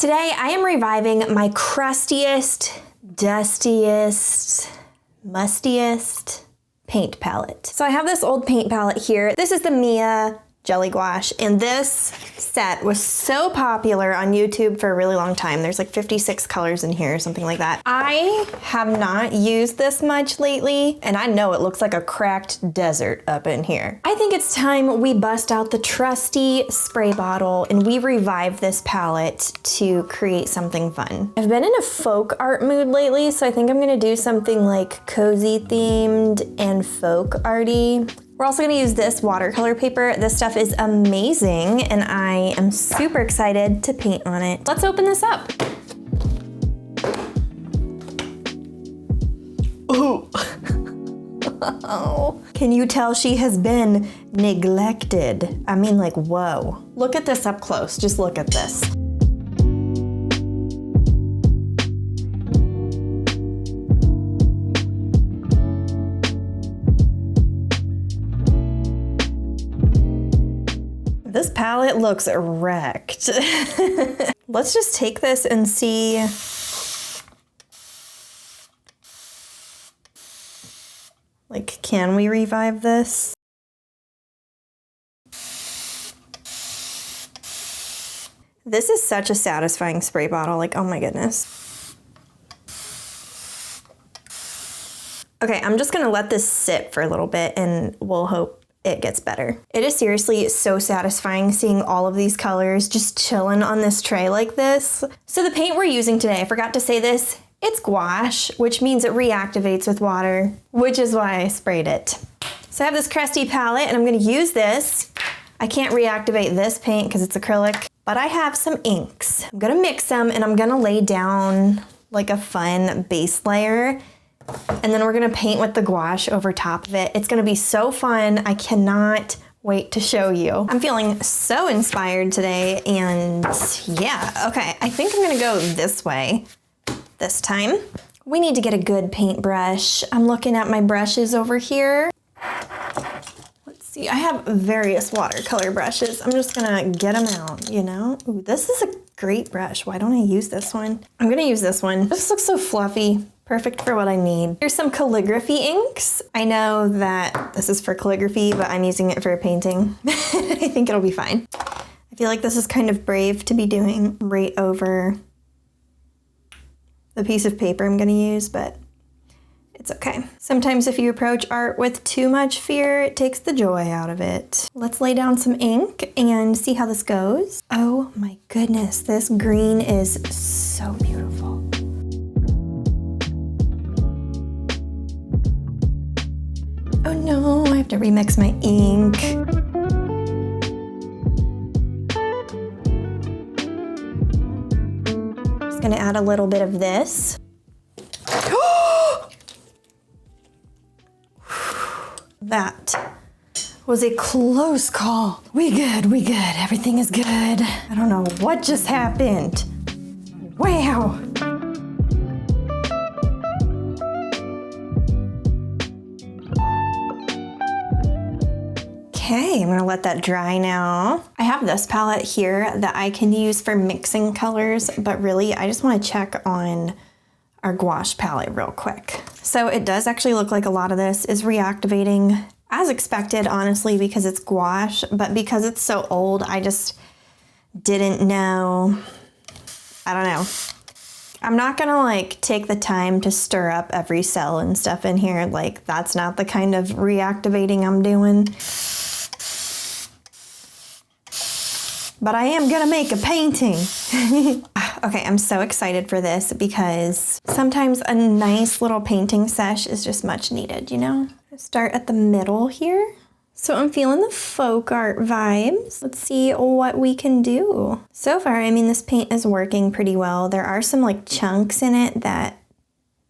Today I am reviving my crustiest, dustiest, mustiest paint palette. So I have this old paint palette here. This is the Miya Jelly Gouache, and this set was so popular on YouTube for a really long time. There's like 56 colors in here or something like that. I have not used this much lately, and I know it looks like a cracked desert up in here. I think it's time we bust out the trusty spray bottle and we revive this palette to create something fun. I've been in a folk art mood lately, so I think I'm gonna do something like cozy themed and folk arty. We're also gonna use this watercolor paper. This stuff is amazing and I am super excited to paint on it. Let's open this up. Ooh. Oh. Can you tell she has been neglected? I mean, like, whoa. Look at this up close, just look at this. This palette looks wrecked. Let's just take this and see. Like, can we revive this? This is such a satisfying spray bottle, like, oh my goodness. Okay, I'm just gonna let this sit for a little bit and we'll hope it gets better. It is seriously so satisfying seeing all of these colors just chilling on this tray like this. So the paint we're using today, I forgot to say this, it's gouache, which means it reactivates with water, which is why I sprayed it. So I have this crusty palette and I'm gonna use this. I can't reactivate this paint because it's acrylic, but I have some inks. I'm gonna mix them and I'm gonna lay down like a fun base layer. And then we're gonna paint with the gouache over top of it. It's gonna be so fun. I cannot wait to show you. I'm feeling so inspired today and yeah, okay. I think I'm gonna go this way this time. We need to get a good paintbrush. I'm looking at my brushes over here. Let's see, I have various watercolor brushes. I'm just gonna get them out, you know? Ooh, this is a great brush. Why don't I use this one? I'm gonna use this one. This looks so fluffy. Perfect for what I need. Here's some calligraphy inks. I know that this is for calligraphy, but I'm using it for painting. I think it'll be fine. I feel like this is kind of brave to be doing right over the piece of paper I'm gonna use, but it's okay. Sometimes if you approach art with too much fear, it takes the joy out of it. Let's lay down some ink and see how this goes. Oh my goodness, this green is so beautiful. Oh no, I have to remix my ink. Just gonna add a little bit of this. That was a close call. We good, everything is good. I don't know what just happened. Wow. Okay, I'm gonna let that dry now. I have this palette here that I can use for mixing colors, but really I just wanna check on our gouache palette real quick. So it does actually look like a lot of this is reactivating as expected, honestly, because it's gouache, but because it's so old, I just didn't know. I don't know. I'm not gonna like take the time to stir up every cell and stuff in here. Like, that's not the kind of reactivating I'm doing. But I am gonna make a painting. Okay, I'm so excited for this because sometimes a nice little painting sesh is just much needed, you know? Start at the middle here. So I'm feeling the folk art vibes. Let's see what we can do. So far, I mean, this paint is working pretty well. There are some like chunks in it that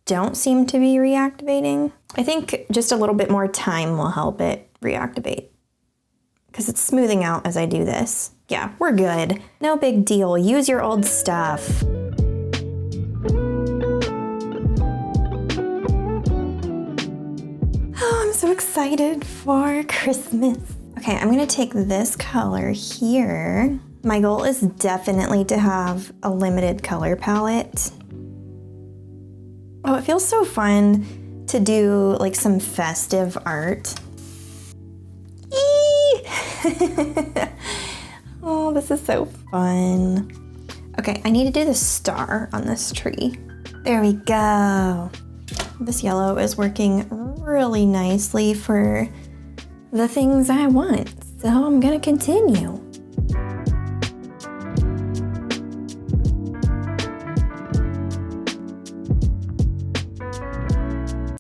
don't seem to be reactivating. I think just a little bit more time will help it reactivate because it's smoothing out as I do this. Yeah, we're good. No big deal. Use your old stuff. Oh, I'm so excited for Christmas. Okay, I'm gonna take this color here. My goal is definitely to have a limited color palette. Oh, it feels so fun to do like some festive art. Oh, this is so fun. Okay, I need to do the star on this tree. There we go. This yellow is working really nicely for the things I want, so I'm gonna continue.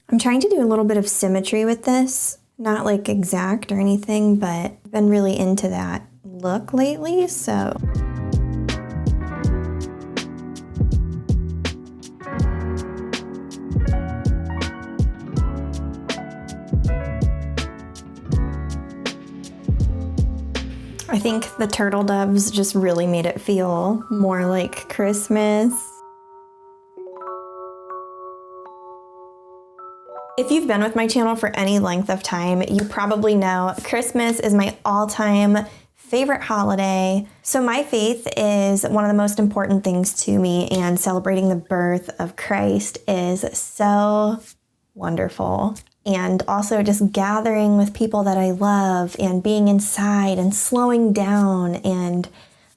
I'm trying to do a little bit of symmetry with this, not like exact or anything, but I've been really into that look lately, so. I think the turtle doves just really made it feel more like Christmas. If you've been with my channel for any length of time, you probably know Christmas is my all-time favorite holiday. So my faith is one of the most important things to me, and celebrating the birth of Christ is so wonderful. And also just gathering with people that I love and being inside and slowing down and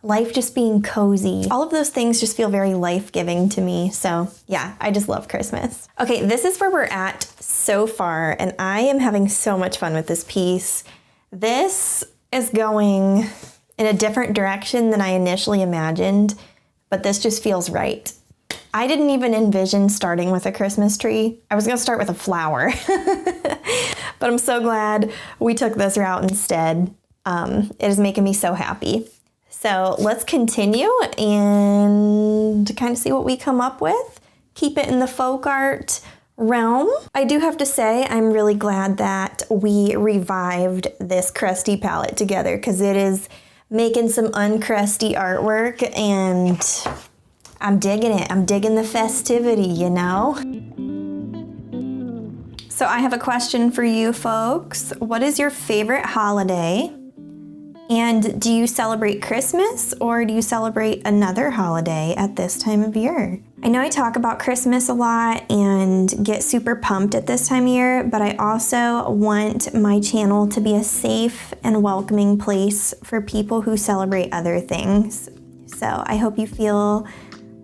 life just being cozy. All of those things just feel very life-giving to me. So yeah, I just love Christmas. Okay, this is where we're at so far, and I am having so much fun with this piece. This is going in a different direction than I initially imagined, but this just feels right. I didn't even envision starting with a Christmas tree. I was gonna start with a flower, but I'm so glad we took this route instead. It is making me so happy. So let's continue and kind of see what we come up with. Keep it in the folk art realm. I do have to say, I'm really glad that we revived this crusty palette together, because it is making some uncrusty artwork, and I'm digging it. I'm digging the festivity, you know? So I have a question for you folks. What is your favorite holiday? And do you celebrate Christmas, or do you celebrate another holiday at this time of year? I know I talk about Christmas a lot and get super pumped at this time of year, but I also want my channel to be a safe and welcoming place for people who celebrate other things. So I hope you feel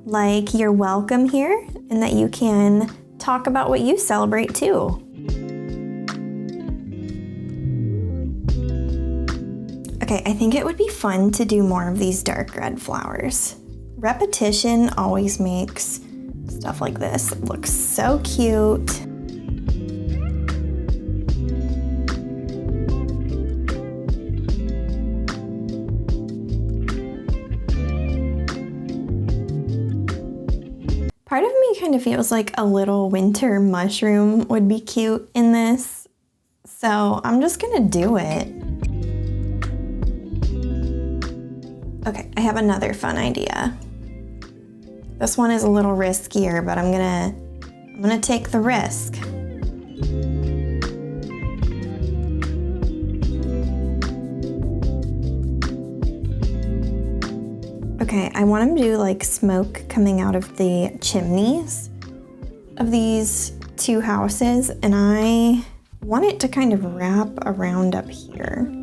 like you're welcome here and that you can talk about what you celebrate too. Okay, I think it would be fun to do more of these dark red flowers. Repetition always makes stuff like this look so cute. Part of me kind of feels like a little winter mushroom would be cute in this, so I'm just gonna do it. Okay, I have another fun idea. This one is a little riskier, but I'm gonna take the risk. Okay, I want to do like smoke coming out of the chimneys of these two houses, and I want it to kind of wrap around up here.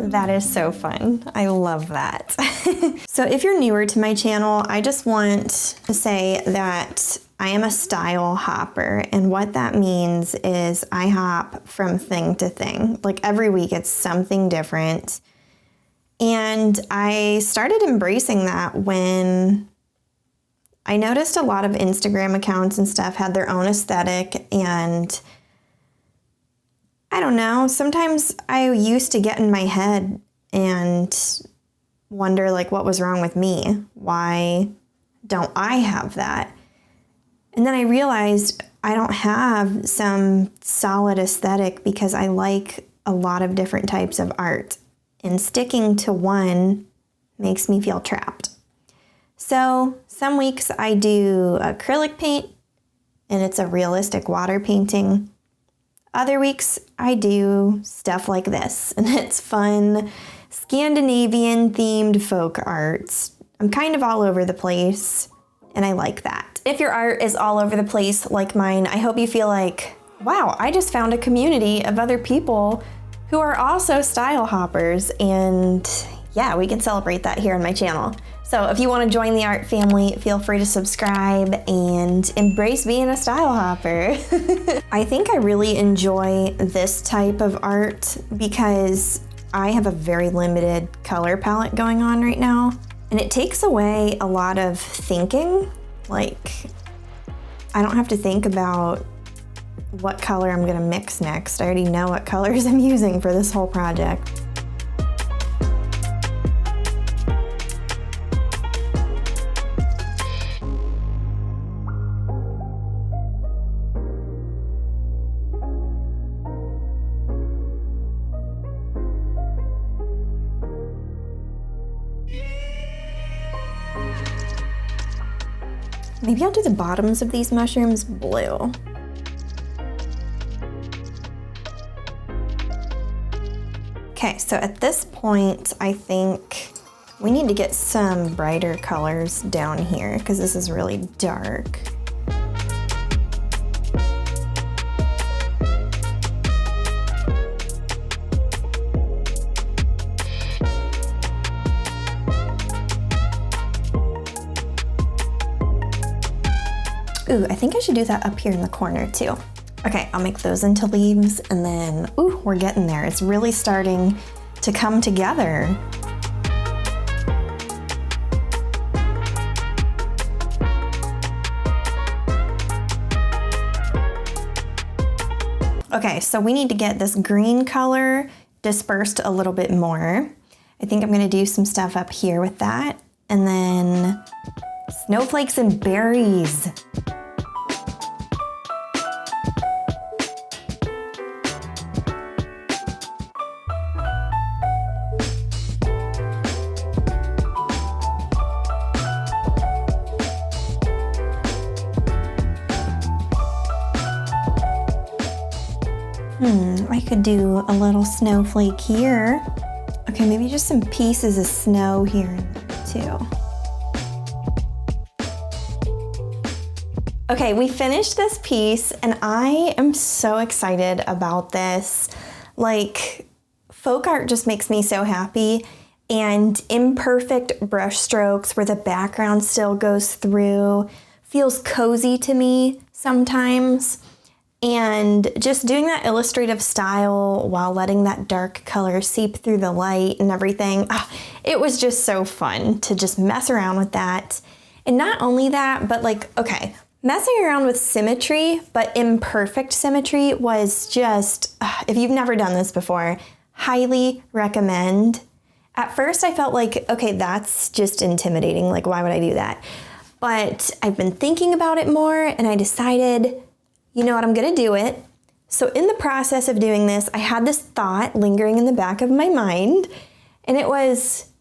That is so fun. I love that. So if you're newer to my channel, I just want to say that I am a style hopper, and what that means is I hop from thing to thing. Like every week it's something different. And I started embracing that when I noticed a lot of Instagram accounts and stuff had their own aesthetic, and I don't know, sometimes I used to get in my head and wonder like what was wrong with me? Why don't I have that? And then I realized I don't have some solid aesthetic because I like a lot of different types of art, and sticking to one makes me feel trapped. So some weeks I do acrylic paint and it's a realistic water painting. Other weeks I do stuff like this and it's fun Scandinavian themed folk art. I'm kind of all over the place and I like that. If your art is all over the place like mine, I hope you feel like, wow, I just found a community of other people who are also style hoppers, and yeah, we can celebrate that here on my channel. So if you want to join the art family, feel free to subscribe and embrace being a style hopper. I think I really enjoy this type of art because I have a very limited color palette going on right now, and it takes away a lot of thinking. Like, I don't have to think about what color I'm gonna mix next. I already know what colors I'm using for this whole project. Maybe I'll do the bottoms of these mushrooms blue. Okay, so at this point, I think we need to get some brighter colors down here because this is really dark. Ooh, I think I should do that up here in the corner too. Okay, I'll make those into leaves and then, ooh, we're getting there. It's really starting to come together. Okay, so we need to get this green color dispersed a little bit more. I think I'm gonna do some stuff up here with that. And then snowflakes and berries. I could do a little snowflake here. Okay, maybe just some pieces of snow here and there too. Okay, we finished this piece and I am so excited about this. Like, folk art just makes me so happy, and imperfect brush strokes where the background still goes through feels cozy to me sometimes. And just doing that illustrative style while letting that dark color seep through the light and everything, it was just so fun to just mess around with that. And not only that, but like, okay, messing around with symmetry, but imperfect symmetry was just, if you've never done this before, highly recommend. At first I felt like, okay, that's just intimidating. Like, why would I do that? But I've been thinking about it more and I decided, you know what, I'm gonna do it. So in the process of doing this, I had this thought lingering in the back of my mind, and it was,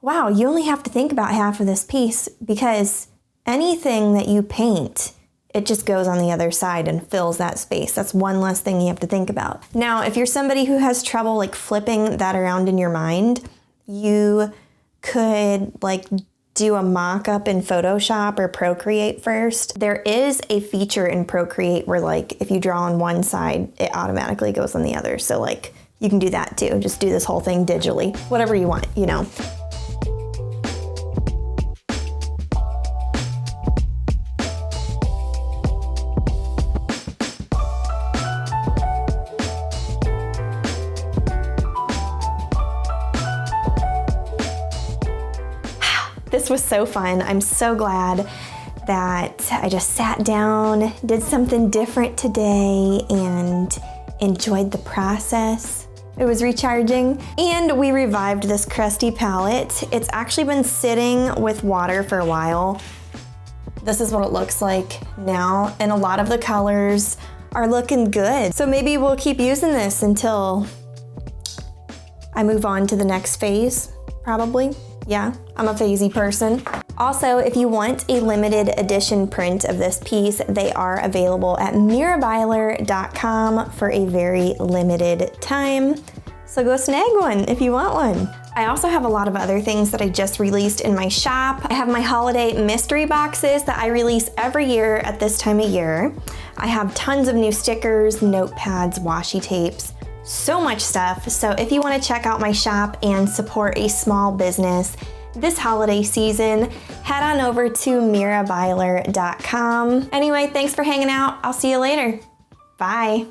wow, you only have to think about half of this piece because anything that you paint, it just goes on the other side and fills that space. That's one less thing you have to think about. Now, if you're somebody who has trouble like flipping that around in your mind, you could like do a mock-up in Photoshop or Procreate first. There is a feature in Procreate where like if you draw on one side, it automatically goes on the other. So like you can do that too. Just do this whole thing digitally, whatever you want, you know. This was so fun. I'm so glad that I just sat down, did something different today, and enjoyed the process. It was recharging. And we revived this crusty palette. It's actually been sitting with water for a while. This is what it looks like now, and a lot of the colors are looking good. So maybe we'll keep using this until I move on to the next phase, probably. Yeah, I'm a phasey person. Also, if you want a limited edition print of this piece, they are available at mirabyler.com for a very limited time. So go snag one if you want one. I also have a lot of other things that I just released in my shop. I have my holiday mystery boxes that I release every year at this time of year. I have tons of new stickers, notepads, washi tapes, so much stuff. So if you want to check out my shop and support a small business this holiday season, head on over to mirabyler.com. Anyway, thanks for hanging out. I'll see you later. Bye.